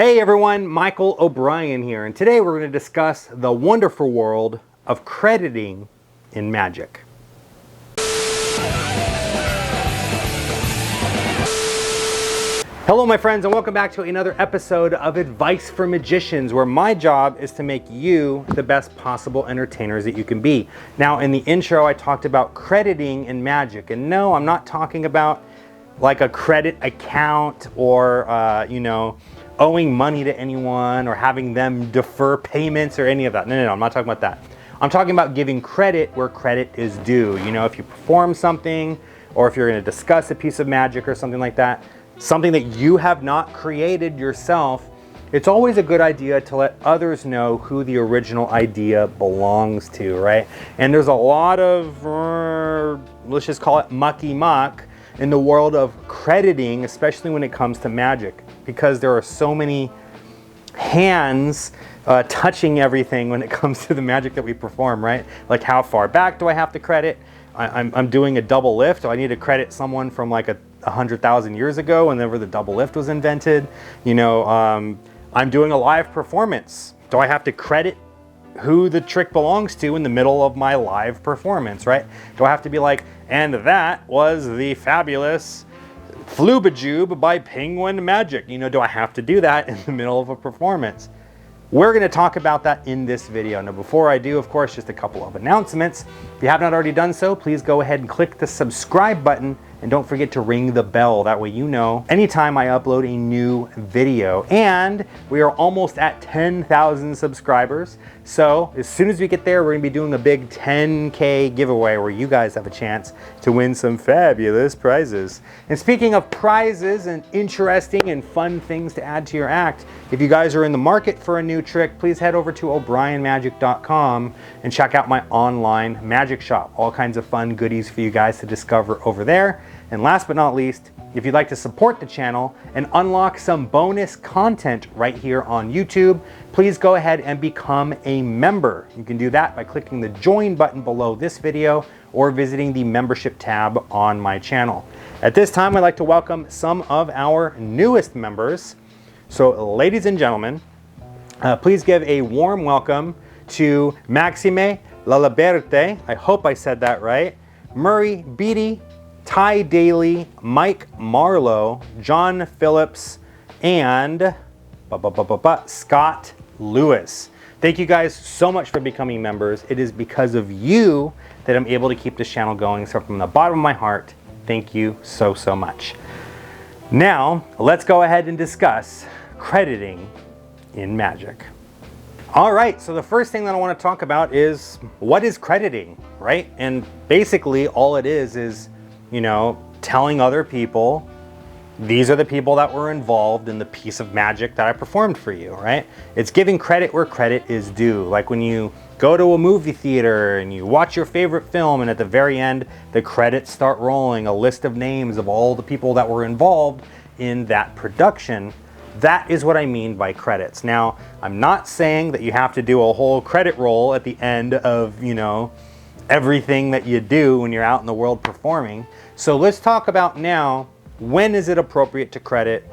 Hey everyone, Michael O'Brien here, and today we're going to discuss the wonderful world of crediting in magic. Hello my friends, and welcome back to another episode of Advice for Magicians, where my job is to make you the best possible entertainers that you can be. Now, in the intro I talked about crediting in magic, and no, I'm not talking about like a credit account or owing money to anyone or having them defer payments or any of that. No, I'm not talking about that. I'm talking about giving credit where credit is due. You know, if you perform something, or if you're going to discuss a piece of magic or something like that, something that you have not created yourself, it's always a good idea to let others know who the original idea belongs to, right? And there's a lot of, let's just call it mucky muck in the world of crediting, especially when it comes to magic, because there are so many hands touching everything when it comes to the magic that we perform, right? Like, how far back do I have to credit? I'm doing a double lift. Do I need to credit someone from like 100,000 years ago whenever the double lift was invented? You know, I'm doing a live performance. Do I have to credit who the trick belongs to in the middle of my live performance, right? Do I have to be like, and that was the fabulous Flubajube by Penguin Magic? You know, do I have to do that in the middle of a performance? We're going to talk about that in this video. Now, before I do, of course, just a couple of announcements. If you have not already done so, please go ahead and click the subscribe button, and don't forget to ring the bell. That way you know anytime I upload a new video. And we are almost at 10,000 subscribers. So as soon as we get there, we're gonna be doing a big 10K giveaway where you guys have a chance to win some fabulous prizes. And speaking of prizes and interesting and fun things to add to your act, if you guys are in the market for a new trick, please head over to o'brienmagic.com and check out my online magic shop. All kinds of fun goodies for you guys to discover over there. And last but not least, if you'd like to support the channel and unlock some bonus content right here on YouTube, please go ahead and become a member. You can do that by clicking the join button below this video or visiting the membership tab on my channel. At this time, I'd like to welcome some of our newest members. So ladies and gentlemen, please give a warm welcome to Maxime Laliberte, I hope I said that right, Murray Beatty, Ty Daly, Mike Marlowe, John Phillips, and Scott Lewis. Thank you guys so much for becoming members. It is because of you that I'm able to keep this channel going. So from the bottom of my heart, thank you so much. Now, let's go ahead and discuss crediting in magic. All right, so the first thing that I want to talk about is, what is crediting, right? And basically all it is, you know, telling other people, these are the people that were involved in the piece of magic that I performed for you, right? It's giving credit where credit is due. Like when you go to a movie theater and you watch your favorite film, and at the very end, the credits start rolling, a list of names of all the people that were involved in that production. That is what I mean by credits. Now, I'm not saying that you have to do a whole credit roll at the end of, you know, everything that you do when you're out in the world performing. So let's talk about now, when is it appropriate to credit?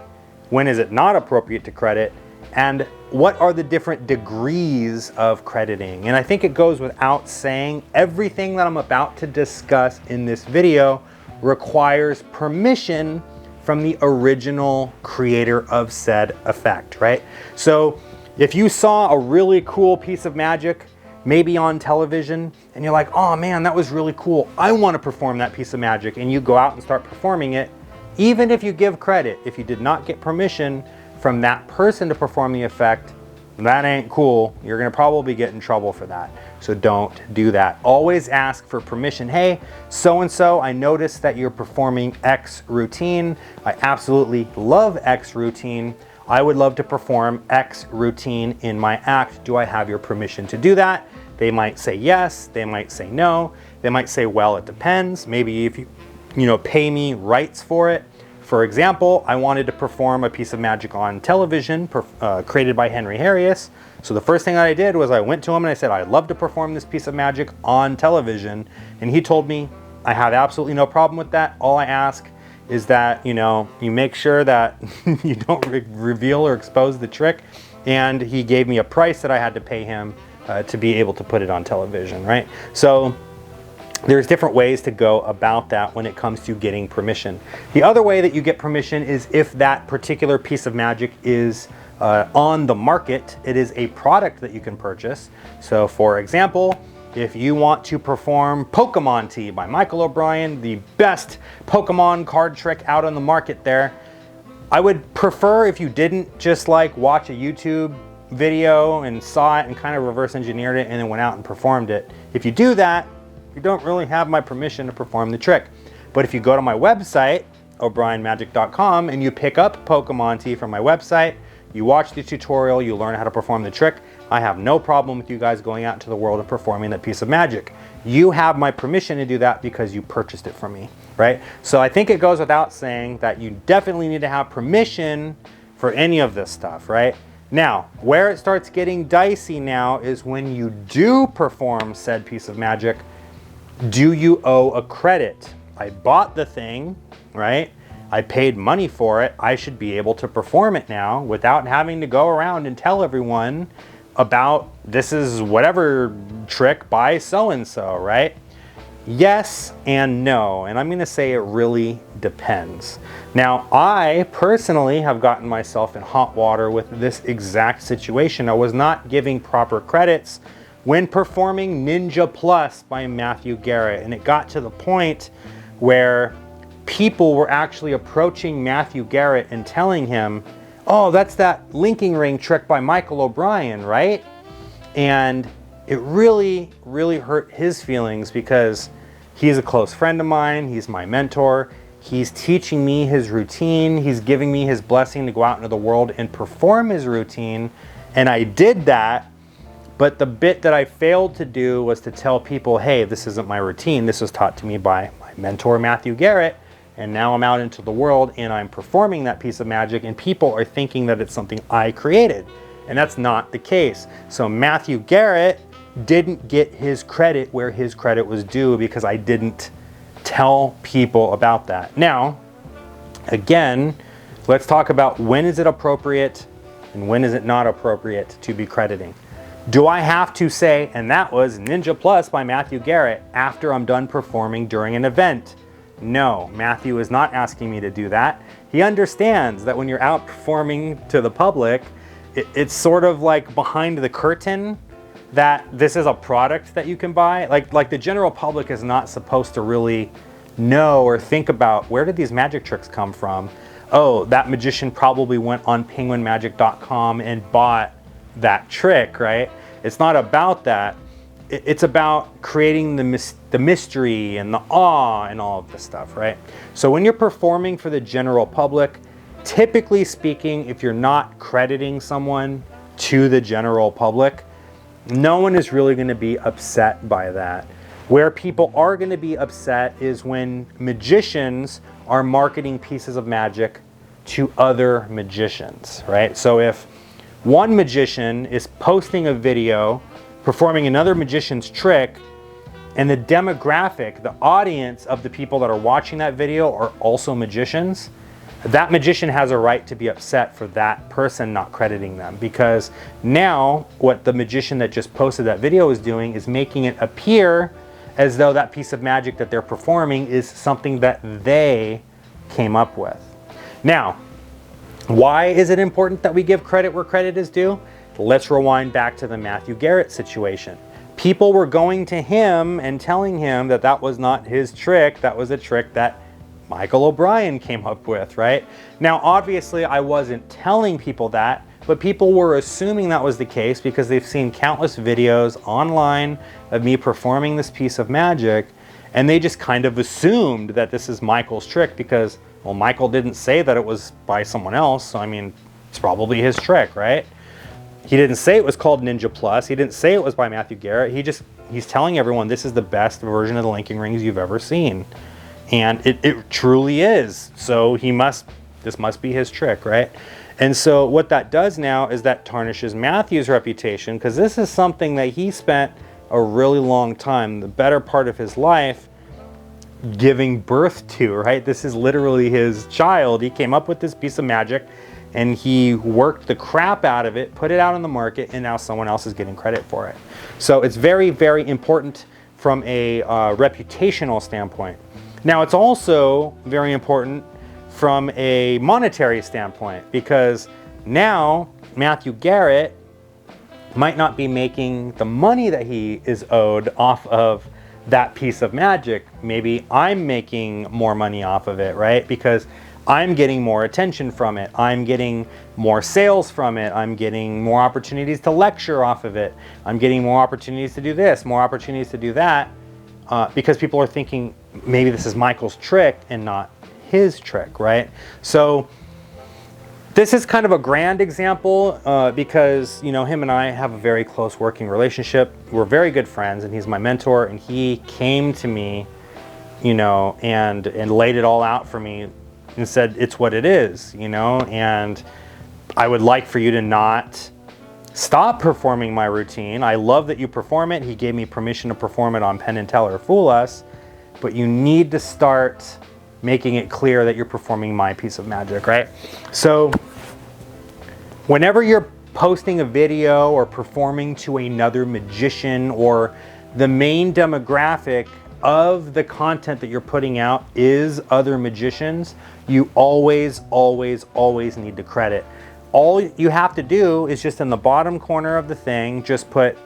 When is it not appropriate to credit? And what are the different degrees of crediting? And I think it goes without saying, everything that I'm about to discuss in this video requires permission from the original creator of said effect, right? So if you saw a really cool piece of magic, maybe on television, and you're like, oh man, that was really cool, I want to perform that piece of magic, and you go out and start performing it, even if you give credit, if you did not get permission from that person to perform the effect, that ain't cool. You're gonna probably get in trouble for that. So don't do that. Always ask for permission. Hey, so-and-so, I noticed that you're performing X routine. I absolutely love X routine. I would love to perform X routine in my act. Do I have your permission to do that? They might say yes, they might say no. They might say, well, it depends. Maybe if you pay me rights for it. For example, I wanted to perform a piece of magic on television created by Henry Harrius. So the first thing that I did was I went to him and I said, I'd love to perform this piece of magic on television. And he told me, I have absolutely no problem with that. All I ask is that, you know, you make sure that you don't reveal or expose the trick. And he gave me a price that I had to pay him to be able to put it on television, right? So there's different ways to go about that when it comes to getting permission. The other way that you get permission is if that particular piece of magic is on the market. It is a product that you can purchase. So for example, if you want to perform Pokemon Tea by Michael O'Brien, the best Pokemon card trick out on the market there, I would prefer if you didn't just like watch a YouTube video and saw it and kind of reverse engineered it and then went out and performed it. If you do that, you don't really have my permission to perform the trick. But if you go to my website, o'brienmagic.com, and you pick up Pokemon Tea from my website, you watch the tutorial, you learn how to perform the trick, I have no problem with you guys going out into the world and performing that piece of magic. You have my permission to do that because you purchased it from me, right? So I think it goes without saying that you definitely need to have permission for any of this stuff, right? Now, where it starts getting dicey now is when you do perform said piece of magic, do you owe a credit? I bought the thing, right? I paid money for it. I should be able to perform it now without having to go around and tell everyone about this is whatever trick by so-and-so, right? Yes and no, and I'm gonna say it really depends. Now, I personally have gotten myself in hot water with this exact situation. I was not giving proper credits when performing Ninja Plus by Matthew Garrett, and it got to the point where people were actually approaching Matthew Garrett and telling him, oh, that's that linking ring trick by Michael O'Brien, right? And it really, really hurt his feelings because he's a close friend of mine. He's my mentor. He's teaching me his routine. He's giving me his blessing to go out into the world and perform his routine. And I did that, but the bit that I failed to do was to tell people, hey, this isn't my routine. This was taught to me by my mentor, Matthew Garrett. And now I'm out into the world and I'm performing that piece of magic and people are thinking that it's something I created. And that's not the case. So Matthew Garrett didn't get his credit where his credit was due because I didn't tell people about that. Now, again, let's talk about when is it appropriate and when is it not appropriate to be crediting. Do I have to say, and that was Ninja Plus by Matthew Garrett after I'm done performing during an event? No, Matthew is not asking me to do that. He understands that when you're out performing to the public, it's sort of like behind the curtain that this is a product that you can buy. Like the general public is not supposed to really know or think about where did these magic tricks come from. Oh, that magician probably went on penguinmagic.com and bought that trick, right? It's not about that. It's about creating the mystery and the awe and all of this stuff, right? So when you're performing for the general public, typically speaking, if you're not crediting someone to the general public, no one is really going to be upset by that. Where people are going to be upset is when magicians are marketing pieces of magic to other magicians, right? So if one magician is posting a video performing another magician's trick, and the demographic, the audience of the people that are watching that video are also magicians, that magician has a right to be upset for that person not crediting them, because now what the magician that just posted that video is doing is making it appear as though that piece of magic that they're performing is something that they came up with. Now, why is it important that we give credit where credit is due? Let's rewind back to the Matthew Garrett situation. People were going to him and telling him that that was not his trick, that was a trick that Michael O'Brien came up with, right? Now, obviously, I wasn't telling people that, but people were assuming that was the case because they've seen countless videos online of me performing this piece of magic, and they just kind of assumed that this is Michael's trick because, well, Michael didn't say that it was by someone else, so I mean, it's probably his trick, right? He didn't say it was called Ninja Plus. He didn't say it was by Matthew Garrett. He's telling everyone this is the best version of the linking rings you've ever seen. And it truly is. So this must be his trick, right? And so what that does now is that tarnishes Matthew's reputation, because this is something that he spent a really long time, the better part of his life, giving birth to, right? This is literally his child. He came up with this piece of magic and he worked the crap out of it, put it out on the market, and now someone else is getting credit for it. So it's very, very important from a reputational standpoint. Now, it's also very important from a monetary standpoint, because now Matthew Garrett might not be making the money that he is owed off of that piece of magic. Maybe I'm making more money off of it, right? Because I'm getting more attention from it. I'm getting more sales from it. I'm getting more opportunities to lecture off of it. I'm getting more opportunities to do this, more opportunities to do that, because people are thinking maybe this is Michael's trick and not his trick, right? So this is kind of a grand example because, you know, him and I have a very close working relationship. We're very good friends, and he's my mentor, and he came to me, you know, and laid it all out for me and said, it's what it is, you know, and I would like for you to not stop performing my routine. I love that you perform it. He gave me permission to perform it on Penn Teller Fool Us, but you need to start making it clear that you're performing my piece of magic, right? So whenever you're posting a video or performing to another magician, or the main demographic of the content that you're putting out is other magicians, you always, always, always need to credit. All you have to do is just in the bottom corner of the thing, just put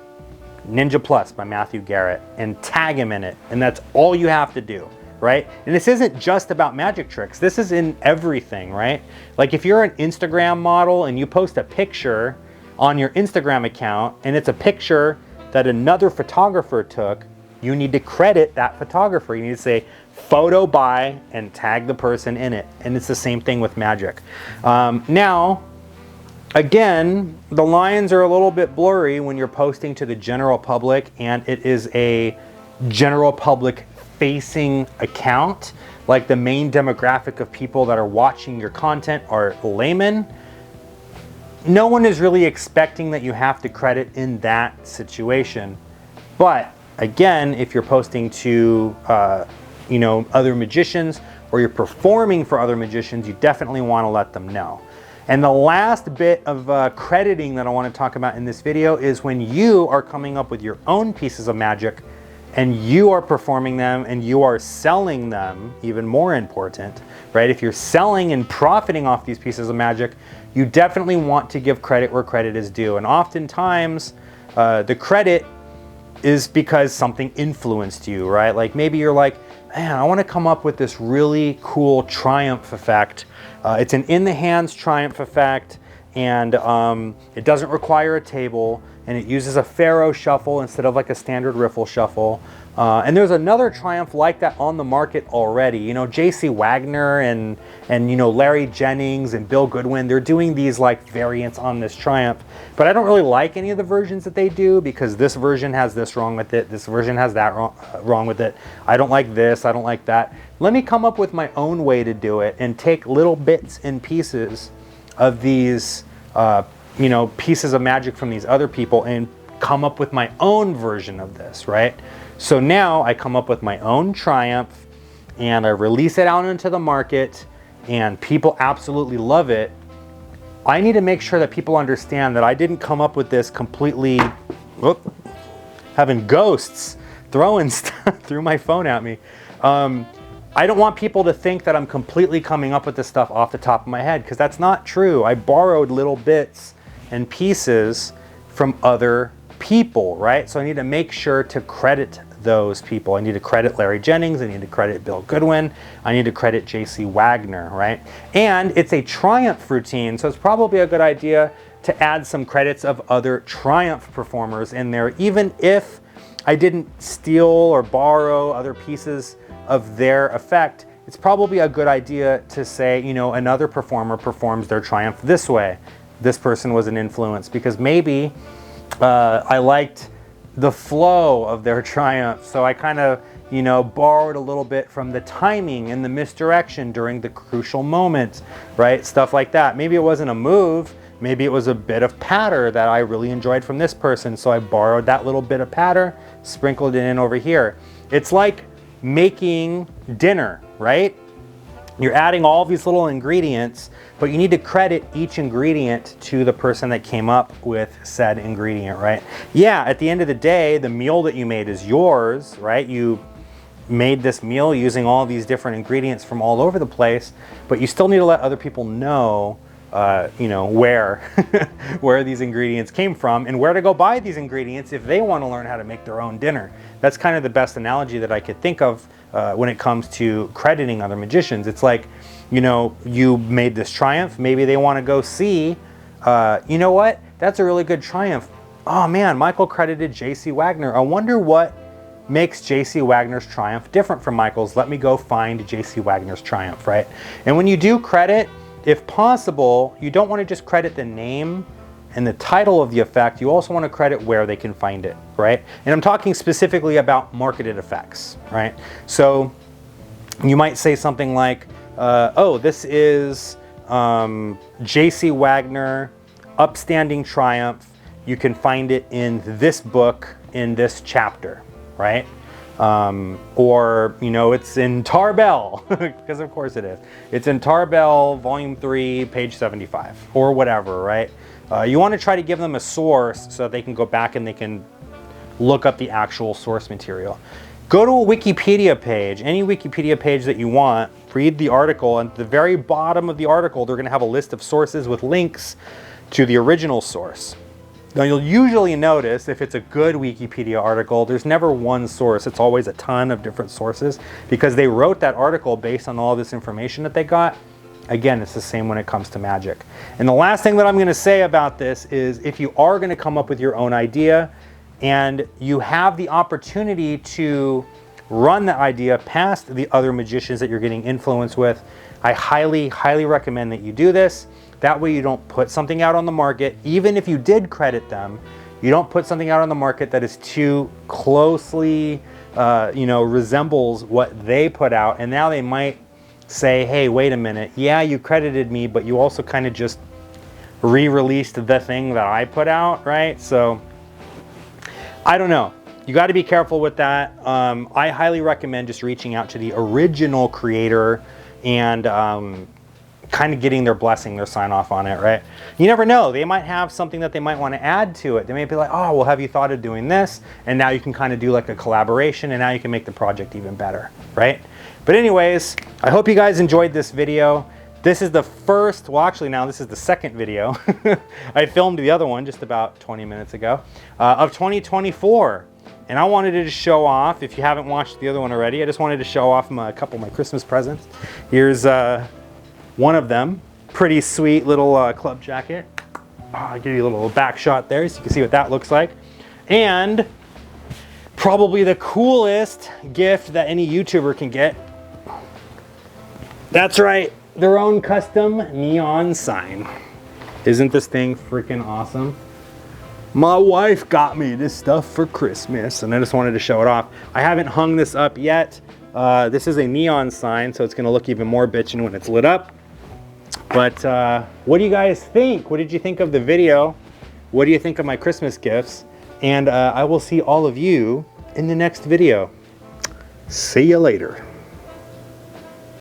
Ninja Plus by Matthew Garrett and tag him in it. And that's all you have to do, right? And this isn't just about magic tricks. This is in everything, right? Like if you're an Instagram model and you post a picture on your Instagram account and it's a picture that another photographer took, you need to credit that photographer. You need to say photo by and tag the person in it. And it's the same thing with magic. Now, again, the lines are a little bit blurry when you're posting to the general public and it is a general public facing account. Like the main demographic of people that are watching your content are laymen. No one is really expecting that you have to credit in that situation. But again, if you're posting to you know, other magicians, or you're performing for other magicians, you definitely want to let them know. And the last bit of crediting that I want to talk about in this video is when you are coming up with your own pieces of magic and you are performing them and you are selling them, even more important, right? If you're selling and profiting off these pieces of magic, you definitely want to give credit where credit is due. And oftentimes the credit is because something influenced you, right? Like maybe you're like, man, I want to come up with this really cool triumph effect. It's an in the hands triumph effect, and it doesn't require a table, and it uses a Pharaoh shuffle instead of like a standard riffle shuffle. And there's another triumph like that on the market already. You know, J.C. Wagner and you know, Larry Jennings and Bill Goodwin, they're doing these like variants on this triumph. But I don't really like any of the versions that they do, because this version has this wrong with it, this version has that wrong with it. I don't like this, I don't like that. Let me come up with my own way to do it and take little bits and pieces of these you know, pieces of magic from these other people and come up with my own version of this, right? So now I come up with my own triumph and I release it out into the market and people absolutely love it. I need to make sure that people understand that I didn't come up with this completely, having ghosts throwing stuff through my phone at me. I don't want people to think that I'm completely coming up with this stuff off the top of my head, because that's not true. I borrowed little bits and pieces from other people, right? So I need to make sure to credit those people. I need to credit Larry Jennings, I need to credit Bill Goodwin, I need to credit J.C. Wagner, right? And it's a triumph routine, so it's probably a good idea to add some credits of other triumph performers in there, even if I didn't steal or borrow other pieces of their effect. It's probably a good idea to say, you know, another performer performs their triumph this way. This person was an influence because maybe I liked the flow of their triumph, so I kind of, you know, borrowed a little bit from the timing and the misdirection during the crucial moment, right? Stuff like that. Maybe it wasn't a move, maybe it was a bit of patter that I really enjoyed from this person, so I borrowed that little bit of patter, sprinkled it in over here. It's like making dinner, right? You're adding all these little ingredients, but you need to credit each ingredient to the person that came up with said ingredient, right? Yeah, at the end of the day, the meal that you made is yours, right? You made this meal using all these different ingredients from all over the place, but you still need to let other people know, you know, where where these ingredients came from and where to go buy these ingredients if they want to learn how to make their own dinner. That's kind of the best analogy that I could think of when it comes to crediting other magicians. It's like, you know, you made this triumph. Maybe they want to go see, you know what? That's a really good triumph. Oh man, Michael credited J.C. Wagner. I wonder what makes J.C. Wagner's triumph different from Michael's. Let me go find J.C. Wagner's triumph, right? And when you do credit, if possible, you don't want to just credit the name and the title of the effect. You also want to credit where they can find it, right? And I'm talking specifically about marketed effects, right? So you might say something like, oh, this is J.C. Wagner, Upstanding Triumph. You can find it in this book, in this chapter, right? Or, you know, it's in Tarbell, because of course it is. It's in Tarbell, volume 3, page 75, or whatever, right? You want to try to give them a source so that they can go back and they can look up the actual source material. Go to a Wikipedia page, any Wikipedia page that you want, read the article, and at the very bottom of the article, they're going to have a list of sources with links to the original source. Now you'll usually notice if it's a good Wikipedia article, there's never one source. It's always a ton of different sources because they wrote that article based on all this information that they got. Again, it's the same when it comes to magic. And the last thing that I'm going to say about this is if you are going to come up with your own idea and you have the opportunity to run the idea past the other magicians that you're getting influence with, I highly, highly recommend that you do this. That way you don't put something out on the market. Even if you did credit them, you don't put something out on the market that is too closely, you know, resembles what they put out. And now they might say, hey, wait a minute. Yeah, you credited me, but you also kind of just re-released the thing that I put out, right? So I don't know. You got to be careful with that. I highly recommend just reaching out to the original creator and kind of getting their blessing, their sign off on it, right? You never know. They might have something that they might want to add to it. They may be like, oh, well, have you thought of doing this? And now you can kind of do like a collaboration and now you can make the project even better, right? But anyways, I hope you guys enjoyed this video. This is the first, well, actually now this is the second video. I filmed the other one just about 20 minutes ago of 2024. And I wanted to just show off, if you haven't watched the other one already, I just wanted to show off a couple of my Christmas presents. Here's one of them, pretty sweet little club jacket. I'll give you a little back shot there so you can see what that looks like. And probably the coolest gift that any YouTuber can get. That's right, their own custom neon sign. Isn't this thing freaking awesome? My wife got me this stuff for Christmas and I just wanted to show it off. I haven't hung this up yet. This is a neon sign, so it's gonna look even more bitchin' when it's lit up. But what do you guys think? What did you think of the video? What do you think of my Christmas gifts? And I will see all of you in the next video. See you later.